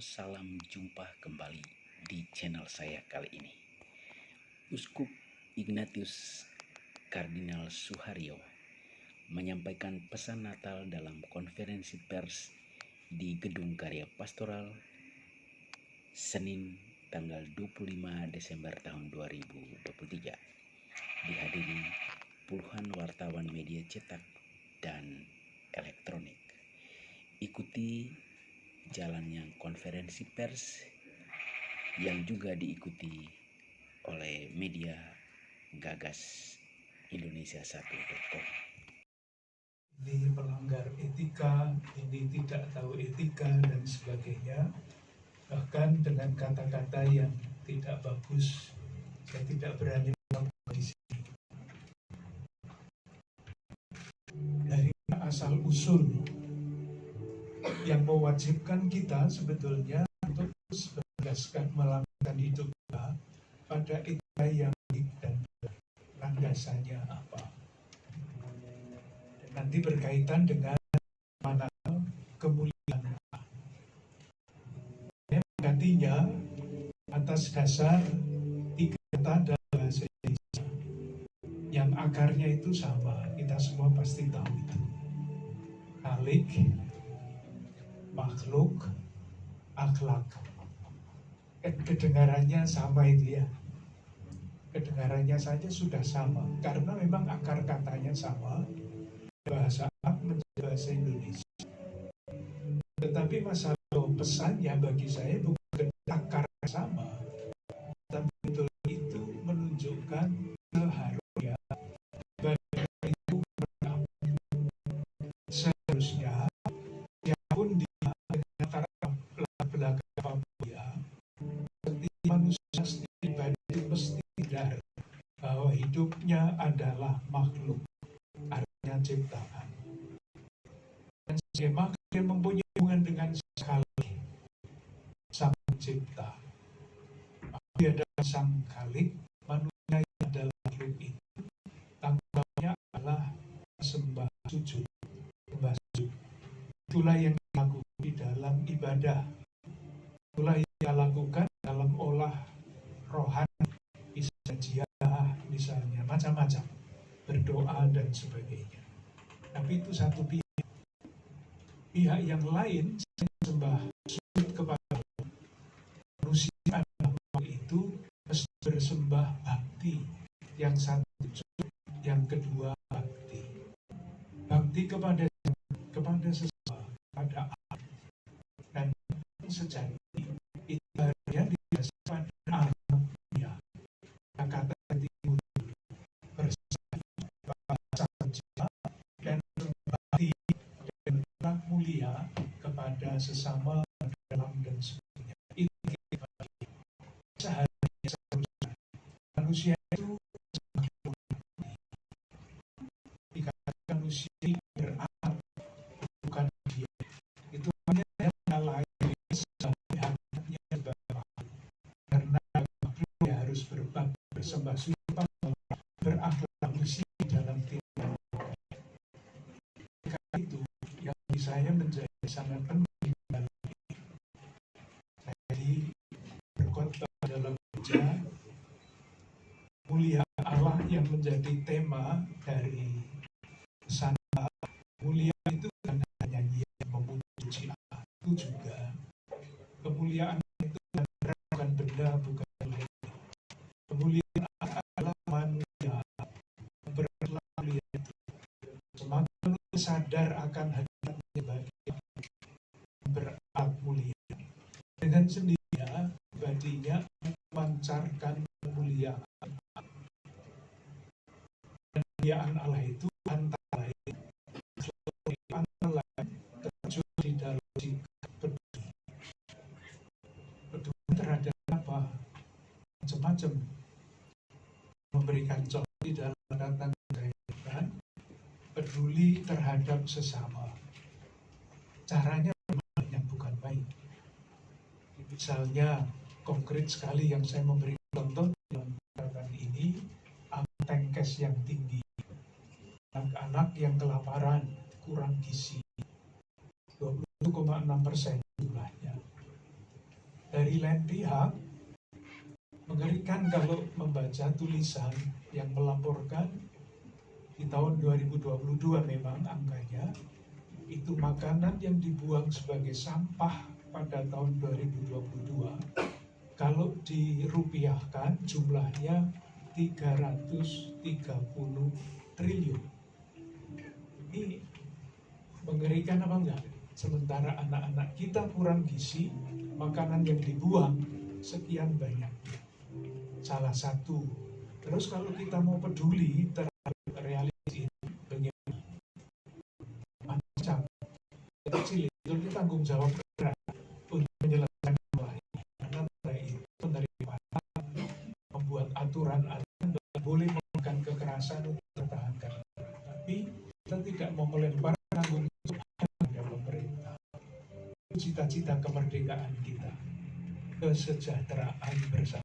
salam jumpa kembali di channel saya kali ini. Uskup Ignatius Kardinal Suharyo menyampaikan pesan Natal dalam konferensi pers di Gedung Karya Pastoral Senin tanggal 25 Desember tahun 2023. Dihadiri puluhan wartawan media cetak dan elektronik. Ikuti jalannya konferensi pers yang juga diikuti oleh media Gagas Indonesia1.com. Ini melanggar etika, ini tidak tahu etika dan sebagainya. Bahkan dengan kata-kata yang tidak bagus, saya tidak berani mengatakan di sini. Dari asal usul yang mewajibkan kita sebetulnya untuk berdasarkan melanggar hidup kita pada etika yang baik dan benar. Landasannya apa? Dan nanti berkaitan dengan mana kemuliaan Allah. Menggantinya atas dasar 3 kata dalam bahasa Indonesia yang akarnya itu sama, kita semua pasti tahu itu. Khalik, makhluk, akhlak. Kedengarannya sama itu ya. Kedengarannya saja sudah sama karena memang akar katanya sama, bahasa Arab menjadi bahasa Indonesia. Tetapi masalah pesannya bagi saya bukan akar sama, tapi betul itu menunjukkan seharusnya ibadah itu seharusnya siapapun dia dengan latar belakang apapun ya, setiap manusia setiap ibadah itu mesti sadar bahwa hidupnya adalah makhluk, artinya ciptaan. Dan sebagai dia mempunyai hubungan dengan sekali sang pencipta. Dia adalah sang khalik, manusia yang adalah makhluk itu. Tanggung jawabnya adalah sembah sujud. Itulah yang dilakukan di dalam ibadah. Itulah yang dia lakukan dalam olah rohani, istighfar, misalnya macam-macam, berdoa dan sebagainya. Tapi itu satu pihak. Pihak yang lain sembah sujud kepada manusia adalah makhluk itu mesti bersembah bakti. Yang satu sujud, yang kedua bakti. Bakti kepada sesama, pada Allah. Dan sejati ibadahnya didasarkan pada alamnya. Kata timur bersama bahasa pencipta dan berbakti dan mulia kepada sesama dalam dan sebagainya. Itu seharusnya manusia itu dikatakan manusia berakal, bukan dia. Itu hanya yang menyalahi sebagai haknya sebagai karena dia harus berbakti, bersembah sujud, berakhlak manusia dalam timur. Karena itu yang bagi saya menjadi sangat penting dalam ini. Jadi berkhotbah dalam gereja, mulia Allah yang menjadi tema dari pesan mulia itu bukan hanya nyanyian memuji Allah, itu juga kemuliaan itu bukan benda, bukan nilai. Kemuliaan adalah manusia berakhlak mulia itu. Semakin sadar akan hakikatnya bagi berakhlak mulia, dengan sendirinya badinya memancarkan kemuliaan. Kemuliaan Allah itu antara lain terjun di dalam sikap peduli terhadap apa? Macam-macam. Memberikan contoh di dalam tentang kehidupan, peduli terhadap sesama. Caranya banyak, bukan baik. Misalnya konkret sekali yang saya memberi contoh dalam gerakan ini, angka yang tinggi, anak-anak yang kelaparan, kurang gizi, 21,6% jumlahnya. dari lain pihak, mengerikan kalau membaca tulisan yang melaporkan di tahun 2022 memang angkanya, itu makanan yang dibuang sebagai sampah pada tahun 2022, kalau dirupiahkan jumlahnya 330 triliun. Ini mengerikan apa enggak? Sementara anak-anak kita kurang gizi, makanan yang dibuang sekian banyak. Salah satu. Terus kalau kita mau peduli terhadap realis ini, bagaimana? Macam kecil itu kita tanggung jawab berat untuk menyelesaikan masalah ini. Karena itu penerimaan membuat aturan-aturan boleh melakukan kekerasan untuk mempertahankan. Tapi kita tidak mau melempar tanggung jawab kepada pemerintah. Cita-cita kemerdekaan kita, kesejahteraan bersama.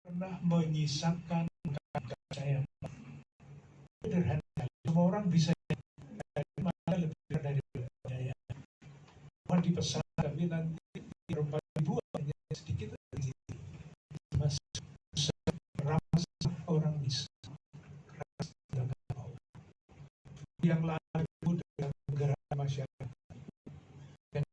Pernah menyisakan saya sederhana, semua orang bisa mana lebih dari saya. Mau dipesan tapi nanti 4.000 hanya sedikit lagi. Masih ramah orang bisa. Yang lalu dalam gerakan masyarakat.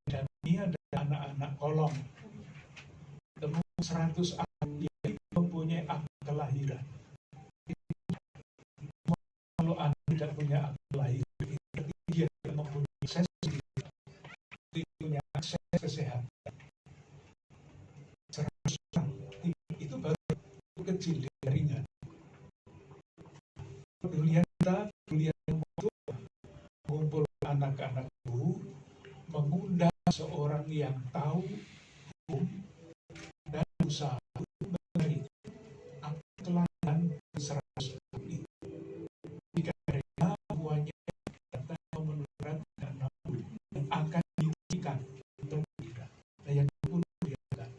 Dan ini ada anak-anak kolong. Temu 100 anak yang mempunyai akte kelahiran. Kalau anak tidak punya akte kelahiran, dia tidak mempunyai akses, tidak punya akses kesehatan. 100 orang itu baru kecil jaringan. Kemudian kita mengumpul anak-anak itu, mengundang seorang yang tahu hukum dan usaha mencari akte kelahiran 100 itu. Jika mereka semuanya data memenuhi syarat dan yang akan diberikan untuk kita. Nah, yang pun diakan.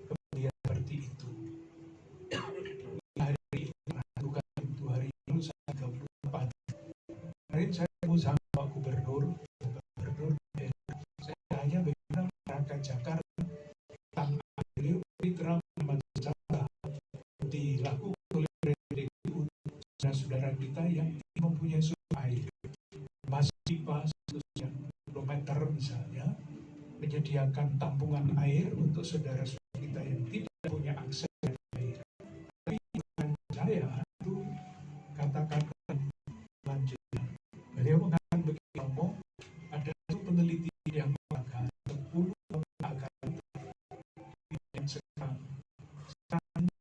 Kemudian seperti itu. Hari ini bukan itu, hari ini 34. Kemarin saya mau sama Pak Gubernur, saya tanya bagaimana masyarakat Jakarta tentang beliau program Jakarta dilakukan oleh PDKU saudara kita yang mempunyai sumber air, masih pipa 100 kilometer misalnya, menyediakan tampungan air untuk saudara-saudara kita yang tidak punya akses air. Tapi bukan saya itu katakan lanjutnya. Beliau mengatakan begitu, ada satu peneliti yang mengatakan 10 tahun akan yang sekarang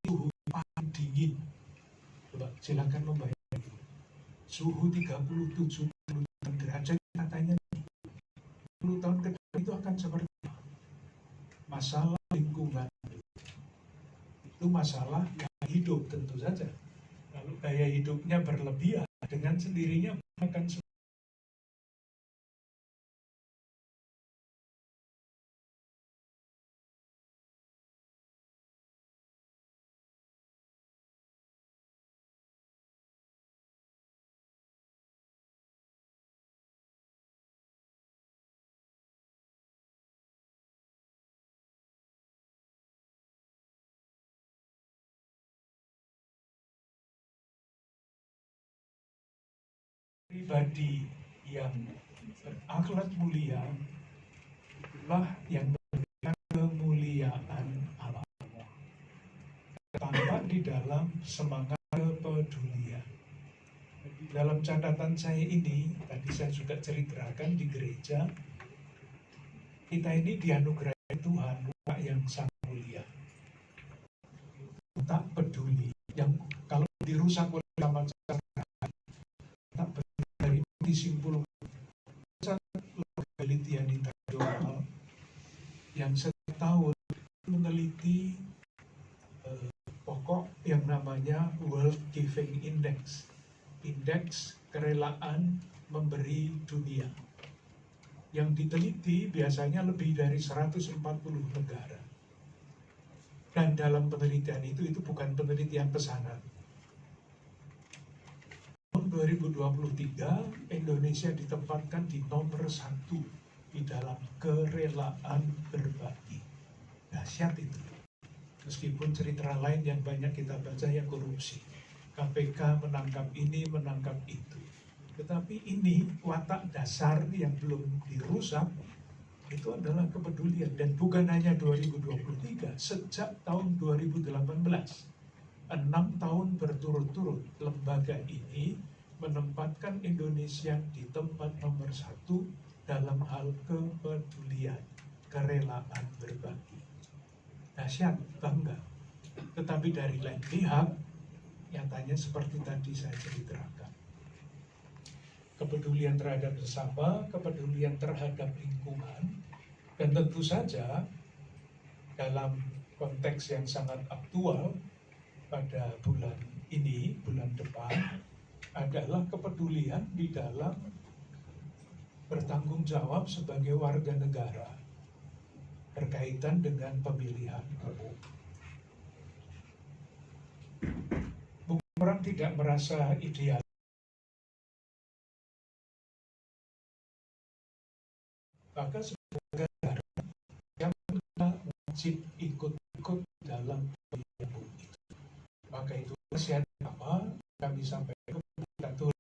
suhu paling dingin. Coba silakan membayangkan suhu 37 derajat, katanya 10 tahun ke depan itu akan seperti apa? Masalah lingkungan itu masalah gaya hidup tentu saja. Kalau gaya hidupnya berlebihan, dengan sendirinya akan pribadi yang berakhlak mulia itulah yang memberikan kemuliaan alam. Tampak di dalam semangat kepedulian. Dalam catatan saya ini, tadi saya juga ceritakan di gereja, Kita ini dianugerahi Tuhan, Bapa yang sangat mulia, tak peduli yang kalau dirusak oleh zaman sekarang, tak peduli. Dari disimpulkan penelitian internasional yang setiap tahun meneliti pokok yang namanya World Giving Index, indeks kerelaan memberi dunia. Yang diteliti biasanya lebih dari 140 negara. Dan dalam penelitian itu bukan penelitian pesanan. Tahun 2023, Indonesia ditempatkan di nomor 1 di dalam kerelaan berbagi. Dahsyat itu. Meskipun cerita lain yang banyak kita baca ya korupsi. KPK menangkap ini, menangkap itu. Tetapi ini watak dasar yang belum dirusak, itu adalah kepedulian. Dan bukan hanya 2023, sejak tahun 2018, 6 tahun berturut-turut lembaga ini menempatkan Indonesia di tempat nomor 1 dalam hal kepedulian, kerelaan berbagi. Dahsyat, bangga. Tetapi dari lain pihak, nyatanya seperti tadi saya ceritakan. Kepedulian terhadap sesama, kepedulian terhadap lingkungan, dan tentu saja dalam konteks yang sangat aktual pada bulan ini, bulan depan, adalah kepedulian di dalam bertanggung jawab sebagai warga negara berkaitan dengan pemilihan umum. Mungkin orang tidak merasa ideal, maka sebagai negara yang wajib ikut-ikut dalam pemilihan umum itu. Maka itu nasihat apa kami sampaikan kepada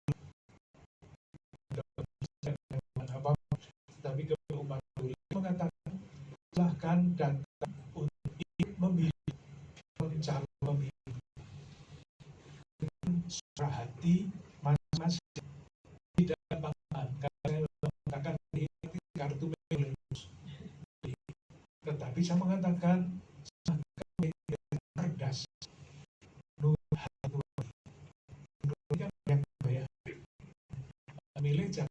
tapi umat mengatakan silahkan datang untuk memilih calon pemilih dengan suara hati masing-masing, tidak banggaan, karena mengatakan ini kartu milenius. Tetapi saya mengatakan cerdas, yang bayar, milih jangan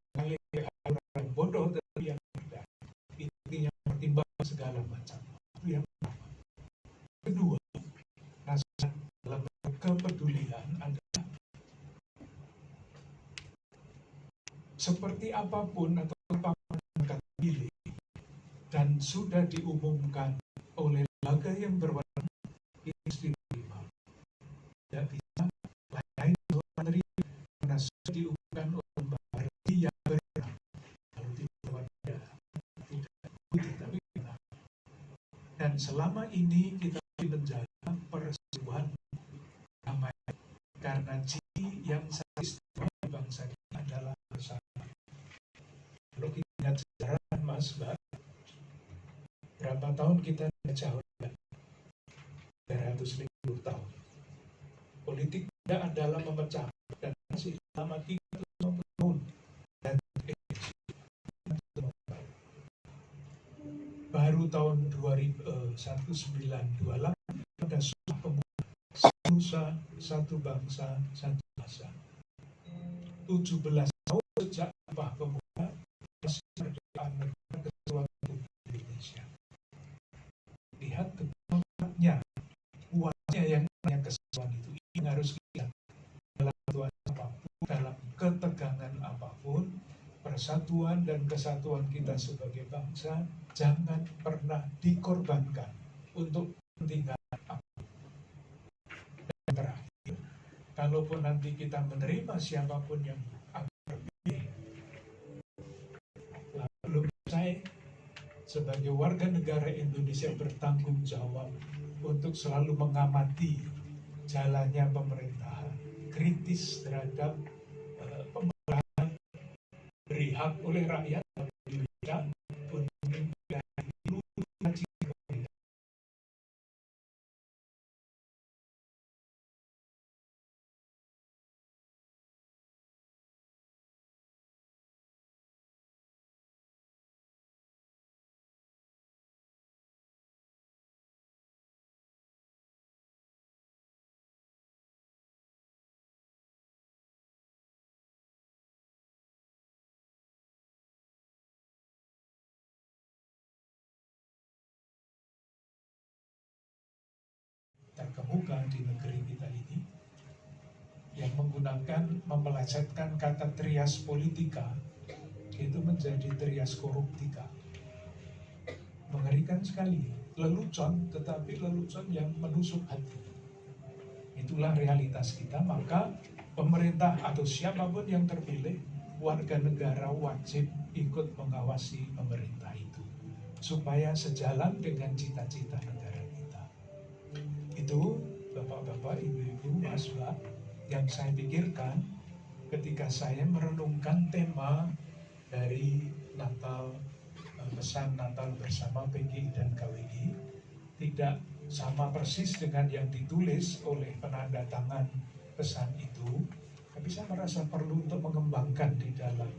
orang bodoh, tapi yang cerdas. Intinya pertimbangan segala macam. Itu yang pertama. Kedua, nasihat dalam kepedulian adalah seperti apapun atau apapun yang akan dipilih dan sudah diumumkan oleh lembaga yang berwenang, itu diterima. Tidak bisa lain menerima karena sudah diumumkan oleh lembaga yang berwenang. Kalau tidak tapi dan selama ini kita menjaga persatuan damai, karena ciri yang sangat istimewa di bangsa ini adalah bersama. Kalau kita lihat sejarah, Mas, Mbak, berapa tahun kita dijajah oleh 350 tahun. Politik tidak adalah memecah dan masih selama 350 tahun dan baru tahun 1928 ada Sumpah Pemuda, Nusa Satu Bangsa Satu Bahasa. 17 tahun sejak Sumpah Pemuda, masih kemerdekaan negara Kesatuan Republik Indonesia. Lihat kekuatannya, kuatnya yang namanya kesatuan itu. Ini harus kita dalam kesatuan apapun, dalam ketegangan apapun, persatuan dan kesatuan kita sebagai bangsa jangan pernah dikorbankan untuk kepentingan apapun. Dan terakhir, kalaupun nanti kita menerima siapapun yang akan terpilih, lalu saya sebagai warga negara Indonesia bertanggung jawab untuk selalu mengamati jalannya pemerintahan, kritis terhadap pemerintahan, beri hak oleh rakyat terkemuka di negeri kita ini, yang mempelesetkan kata trias politika itu menjadi trias koruptika. Mengerikan sekali, lelucon, tetapi lelucon yang menusuk hati. Itulah realitas kita. Maka pemerintah atau siapapun yang terpilih, warga negara wajib ikut mengawasi pemerintah itu supaya sejalan dengan cita-cita negara kita. Itu Bapak-bapak, Ibu-ibu, Mas, Mbak, yang saya pikirkan ketika saya merenungkan tema dari Natal, pesan Natal bersama PGI dan KWI. Tidak sama persis dengan yang ditulis oleh penanda tangan pesan itu, tapi saya merasa perlu untuk mengembangkan di dalam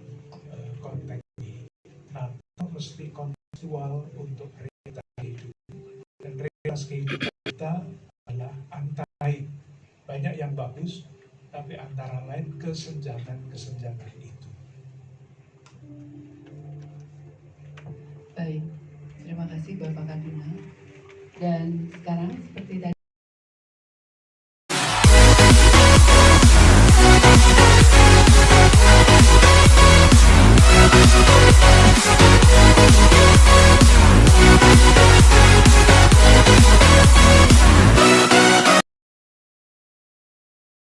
konteks ini. Natal mesti kontekstual untuk realitas kehidupan, dan realitas kehidupan kita adalah antara lain banyak yang bagus, tapi antara lain kesenjangan itu. Baik, terima kasih Bapak Kardinal. Dan sekarang seperti tadi